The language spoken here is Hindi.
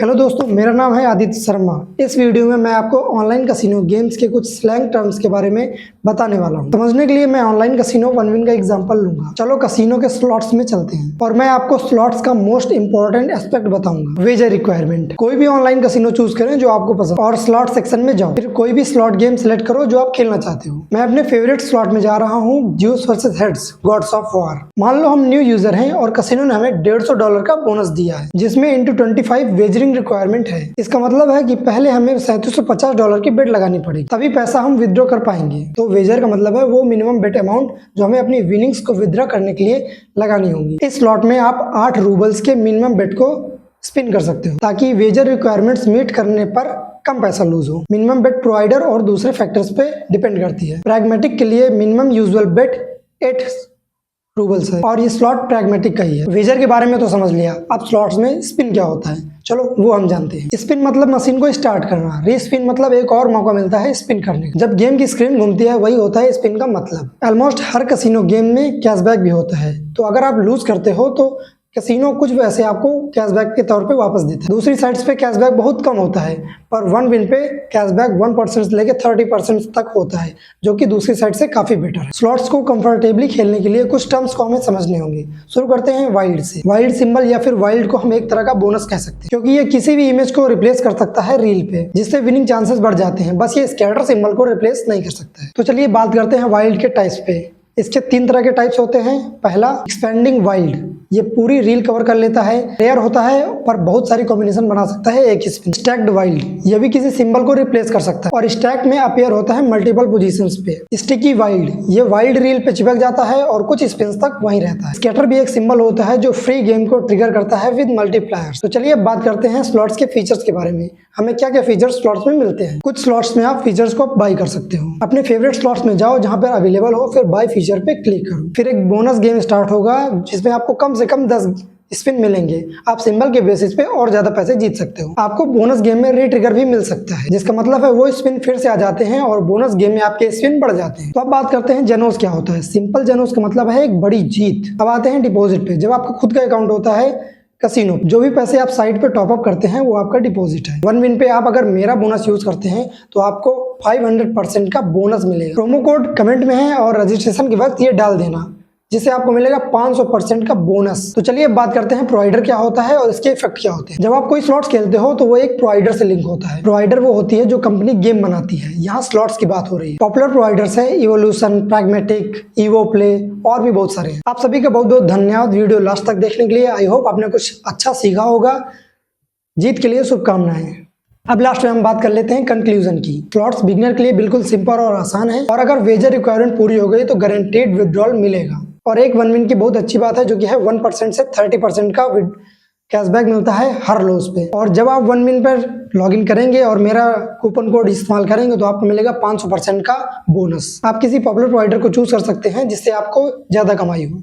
हेलो दोस्तों, मेरा नाम है आदित्य शर्मा। इस वीडियो में मैं आपको ऑनलाइन कैसीनो गेम्स के कुछ स्लैंग टर्म्स के बारे में बताने वाला हूं। समझने के लिए मैं ऑनलाइन कैसीनो 1win का एग्जांपल लूंगा। चलो कैसीनो के स्लॉट्स में चलते हैं और मैं आपको स्लॉट्स का मोस्ट इंपॉर्टेंट एस्पेक्ट बताऊंगा, वेजर रिक्वायरमेंट। कोई भी ऑनलाइन कैसीनो चूज करें जो आपको पसंद और स्लॉट सेक्शन में जाओ, फिर कोई भी स्लॉट गेम सिलेक्ट करो जो आप खेलना चाहते हो। मैं अपने फेवरेट स्लॉट में जा रहा हूँ, juice versus heads, God's of war. मान लो हम न्यू यूजर हैं और कैसीनो ने हमें $150 का बोनस दिया है, जिसमें into 25 वेजरिंग रिक्वायरमेंट है। इसका मतलब है कि पहले हमें $3750 की बेट लगानी पड़ेगी, तभी पैसा हम विद्रॉ कर पाएंगे। तो वेजर का मतलब है वो मिनिमम बेट अमाउंट जो हमें अपनी विनिंग्स को विद्रॉ करने के लिए लगानी होगी। इस स्लॉट में आप 8 रूबल्स के मिनिमम बेट को स्पिन कर सकते हो, ताकि वेजर रिक्वायरमेंट्स मीट करने पर कम पैसा लूज हो। मिनिमम बेट प्रोवाइडर और दूसरे फैक्टर्स पे डिपेंड करती है। प्रैग्मेटिक के लिए मिनिमम यूजुअल बेट 8 रूबल्स है और ये स्लॉट प्रैग्मेटिक का ही है। वेजर के बारे में तो समझ लिया, अब स्लॉट्स में स्पिन क्या होता है चलो वो हम जानते हैं। स्पिन मतलब मशीन को स्टार्ट करना, रीस्पिन मतलब एक और मौका मिलता है स्पिन करने का। जब गेम की स्क्रीन घूमती है वही होता है स्पिन का मतलब। ऑलमोस्ट हर कैसीनो गेम में कैशबैक भी होता है, तो अगर आप लूज करते हो तो कैसीनो कुछ पैसे आपको कैशबैक के तौर पे वापस देता है। दूसरी साइड्स पे कैशबैक बहुत कम होता है, पर 1win पे कैशबैक 1% से लेके 30% तक होता है, जो कि दूसरी साइड से काफी बेटर है। स्लॉट्स को कंफर्टेबली खेलने के लिए कुछ टर्म्स को हमें समझने होंगे। शुरू करते हैं वाइल्ड से। वाइल्ड सिंबल या फिर वाइल्ड को हम एक तरह का बोनस कह सकते हैं, क्योंकि ये किसी भी इमेज को रिप्लेस कर सकता है रील पे, जिससे विनिंग चांसेस बढ़ जाते हैं। बस ये स्कैटर सिंबल को रिप्लेस नहीं कर सकता है। तो चलिए बात करते हैं वाइल्ड के टाइप्स पे। इसके 3 तरह के टाइप्स होते हैं। पहला एक्सपेंडिंग वाइल्ड, ये पूरी रील कवर कर लेता है, रेयर होता है पर बहुत सारी कॉम्बिनेशन बना सकता है एक ही स्पिन। स्टैक्ड वाइल्ड, ये भी किसी सिंबल को रिप्लेस कर सकता है और स्टैक में अपीयर होता है मल्टीपल पोजीशंस पे। स्टिकी वाइल्ड, ये वाइल्ड रील पे चिपक जाता है और कुछ स्पिन्स तक वहीं रहता है। स्कैटर भी एक सिंबल होता है जो फ्री गेम को ट्रिगर करता है विद मल्टीप्लायर्स। तो चलिए अब बात करते हैं स्लॉट्स के फीचर्स के बारे में। हमें क्या क्या फीचर्स स्लॉट्स में मिलते हैं। कुछ स्लॉट्स में आप फीचर्स को बाय कर सकते हो। अपने फेवरेट स्लॉट्स में जाओ जहां पर अवेलेबल हो, फिर बाय फीचर पे क्लिक करो। फिर एक बोनस गेम स्टार्ट होगा जिसमें आपको कम से कम 10 स्पिन मिलेंगे। आप सिंबल के बेसिस पे और ज्यादा पैसे जीत सकते हो। आपको बोनस गेम में रीट्रिगर भी मिल सकता है, जिसका मतलब है वो स्पिन फिर से आ जाते हैं और बोनस गेम में आपके स्पिन बढ़ जाते हैं। तो अब बात करते हैं जेनोस क्या होता है। सिंपल जेनोस का मतलब है एक बड़ी जीत। अब आते हैं डिपॉजिट पे। जब आपका खुद का अकाउंट होता है कैसीनो, जो भी पैसे आप साइट पे टॉप अप करते हैं वो आपका डिपॉजिट है। 1win पे आप अगर मेरा बोनस यूज करते हैं तो आपको 500% का बोनस मिलेगा। प्रोमो कोड कमेंट में है और रजिस्ट्रेशन के वक्त ये डाल देना, जिससे आपको मिलेगा 500% का बोनस। तो चलिए अब बात करते हैं प्रोवाइडर क्या होता है और इसके इफेक्ट क्या होते हैं। जब आप कोई स्लॉट्स खेलते हो तो वो एक प्रोवाइडर से लिंक होता है। प्रोवाइडर वो होती है जो कंपनी गेम बनाती है। यहाँ स्लॉट्स की बात हो रही है। पॉपुलर प्रोवाइडर्स है इवोल्यूशन, प्रैग्मेटिक, इवो प्ले और भी बहुत सारे हैं। आप सभी का बहुत बहुत धन्यवाद वीडियो लास्ट तक देखने के लिए। आई होप आपने कुछ अच्छा सीखा होगा। जीत के लिए शुभकामनाएं। अब लास्ट में हम बात कर लेते हैं कंक्लूजन की। स्लॉट्स बिगिनर के लिए बिल्कुल सिंपल और आसान है, और अगर वेजर रिक्वायरमेंट पूरी हो गई तो गारंटीड विड्रॉल मिलेगा। और एक 1win की बहुत अच्छी बात है जो कि है 1% से 30% का कैशबैक मिलता है हर लॉस पे। और जब आप 1win पर लॉगिन करेंगे और मेरा कूपन कोड इस्तेमाल करेंगे तो आपको मिलेगा 500% का बोनस। आप किसी पॉपुलर प्रोवाइडर को चूज कर सकते हैं जिससे आपको ज्यादा कमाई हो।